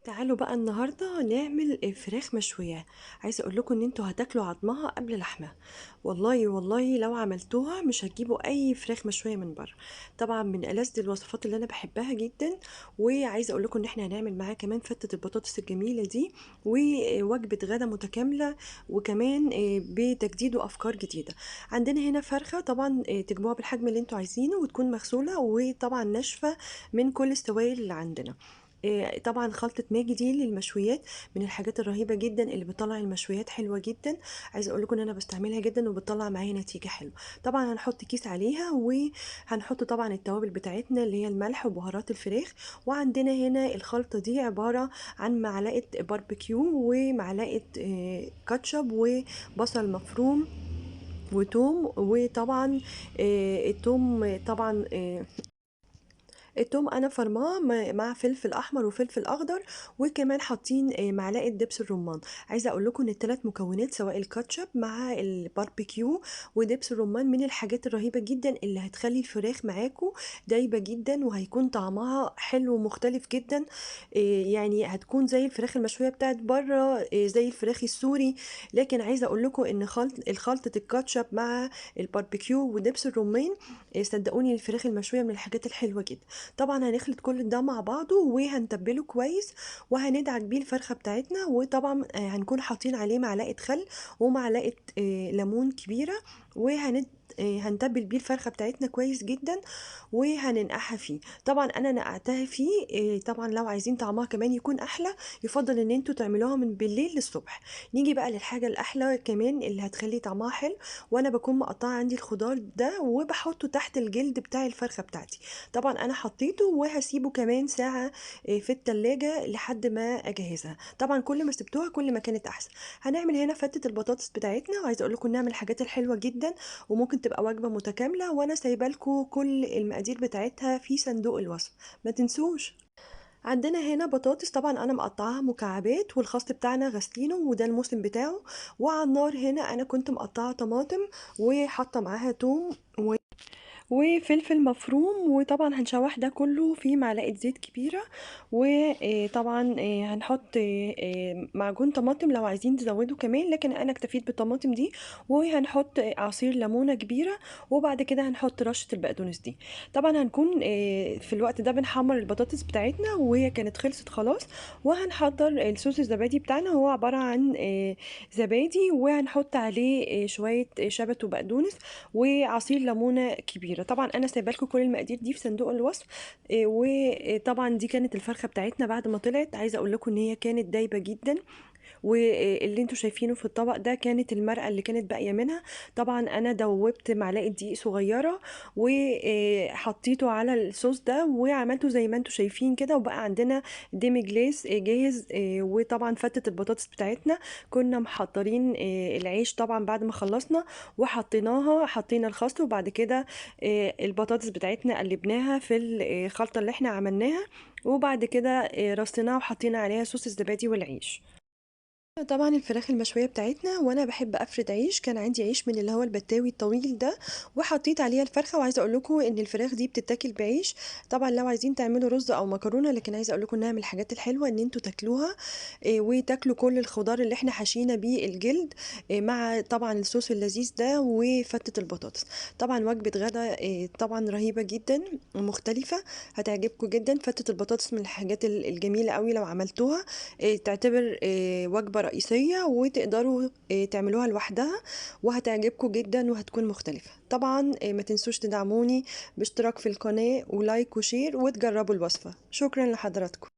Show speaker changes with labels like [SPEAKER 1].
[SPEAKER 1] تعالوا بقى النهارده نعمل فراخ مشوية. عايزه اقول لكم ان انتوا هتاكلوا عظمها قبل لحمها. والله والله لو عملتوها مش هتجيبوا اي فراخ مشويه من بره. طبعا من ألذ الوصفات اللي انا بحبها جدا. وعايزه اقول لكم ان احنا هنعمل معاها كمان فتة البطاطس الجميله دي ووجبه غدا متكامله. وكمان بتجديد وافكار جديده. عندنا هنا فرخه طبعا تجيبوها بالحجم اللي انتوا عايزينه وتكون مغسوله وطبعا ناشفه من كل السوائل اللي عندنا. طبعًا خلطة ماجي دي للمشويات من الحاجات الرهيبة جدًا اللي بتطلّع المشويات حلوة جدًا. عايزة أقول لكم إن أنا باستعملها جدًا وبتطلّع معايا نتيجة حلوة. طبعًا هنحط كيس عليها وهنحط طبعًا التوابل بتاعتنا اللي هي الملح وبهارات الفراخ. وعندنا هنا الخلطة دي عبارة عن معلقة باربيكيو ومعلقة كاتشب وبصل مفروم وتوم. وطبعًا التوم طبعًا التوم انا فرماه مع فلفل احمر وفلفل اخضر. وكمان حاطين معلقه دبس الرمان. عايزه اقول لكم ان الثلاث مكونات سواء الكاتشب مع الباربيكيو ودبس الرمان من الحاجات الرهيبه جدا اللي هتخلي الفراخ معاكم دايبه جدا وهيكون طعمها حلو ومختلف جدا. يعني هتكون زي الفراخ المشويه بتاعت بره، زي الفراخ السوري. لكن عايزه اقول لكم ان الخلطه الكاتشب مع الباربيكيو ودبس الرمان، صدقوني الفراخ المشويه من الحاجات الحلوه جدا. طبعًا هنخلط كل ده مع بعضه وهنتبّله كويس وهندعك بيه الفرخة بتاعتنا. وطبعًا هنكون حاطين عليه معلقة خل ومعلقة ليمون كبيرة. هنتبّل بيه الفرخة بتاعتنا كويس جدًا وهننقعها فيه. طبعًا أنا نقعتها فيه. طبعًا لو عايزين طعمها كمان يكون أحلى يُفضّل إن أنتم تعملوها من بالليل للصبح. نيجي بقى للحاجة الأحلى كمان اللي هتخلّي طعمها حلو. وأنا باكون مقطّعة عندي الخضار ده وباحطه تحت الجلد بتاع الفرخة بتاعتي. طبعًا أنا حطيته وهاسيبه كمان ساعة في التلاجة لحد ما أجهزها. طبعًا كل ما سبتوها كل ما كانت أحسن. هنعمل هنا فتة البطاطس بتاعتنا وعايزة أقول لكم إنها من الحاجات الحلوة جدًا وممكن تبقى وجبة متكاملة. وأنا سايبة لكم كل المقادير بتاعتها في صندوق الوصف، ما تنسوش. عندنا هنا بطاطس طبعًا أنا مقطعاها مكعبات والخس بتاعنا غاسلينه وده الموسم بتاعه. وعلى النار هنا أنا كنت مقطعة طماطم وحاطة معاها توم وفلفل مفروم. وطبعًا هنشوّح ده كلّه في معلقة زيت كبيرة. وطبعًا هنحط معجون طماطم لو عايزين تزوّدوا كمان، لكن أنا اكتفيت بالطماطم دي. وهنحط عصير ليمونة كبيرة. وبعد كده هنحط رشة البقدونس دي. طبعًا هنكون في الوقت ده بنحمّر البطاطس بتاعتنا وهي كانت خلصت خلاص. وهنحضّر الصوص الزبادي بتاعنا، هو عبارة عن زبادي وهنحط عليه شوية شبت وبقدونس وعصير ليمونة كبيرة. طبعًا أنا سايبة لكم كل المقادير دي في صندوق الوصف. وطبعًا دي كانت الفرخة بتاعتنا بعد ما طلعت. عايزة أقول لكم إن هي كانت دايبة جدًا. واللي انتوا شايفينه في الطبق ده كانت المرقة اللي كانت باقية منها. طبعا انا دوبت معلقة دقيق صغيرة وحطيته على الصوص ده وعملته زي ما انتوا شايفين كده وبقى عندنا ديمي جليس جاهز. وطبعا فتة البطاطس بتاعتنا كنا محضرين العيش طبعا بعد ما خلصنا وحطيناها، حطينا الخس وبعد كده البطاطس بتاعتنا قلبناها في الخلطة اللي احنا عملناها. وبعد كده رصيناها وحطينا عليها صوص الزبادي والعيش. طبعًا الفراخ المشوية بتاعتنا وأنا باحب أفرد عيش. كان عندي عيش من اللي هو البتاوي الطويل ده وحطيت عليها الفرخة. وعايزة أقول لكم إن الفراخ دي بتتاكل بعيش. طبعًا لو عايزين تعملوا رز أو مكرونة، لكن عايزة أقول لكم إنها من الحاجات الحلوة إن أنتم تاكلوها. وتاكلوا كل الخضار اللي إحنا حشينا بيه الجلد مع طبعًا الصوص اللذيذ ده وفتة البطاطس. طبعًا وجبة غدا طبعًا رهيبة جدًا ومختلفة، هتعجبكم جدًا. فتة البطاطس من الحاجات الجميلة أوي لو عملتوها. تعتبر وجبة رئيسية وتقدروا تعملوها لوحدها وهتعجبكم جدًا وهتكون مختلفة. طبعًا ما تنسوش تدعموني باشتراك في القناة ولايك وشير وتجربوا الوصفة. شكرًا لحضراتكم.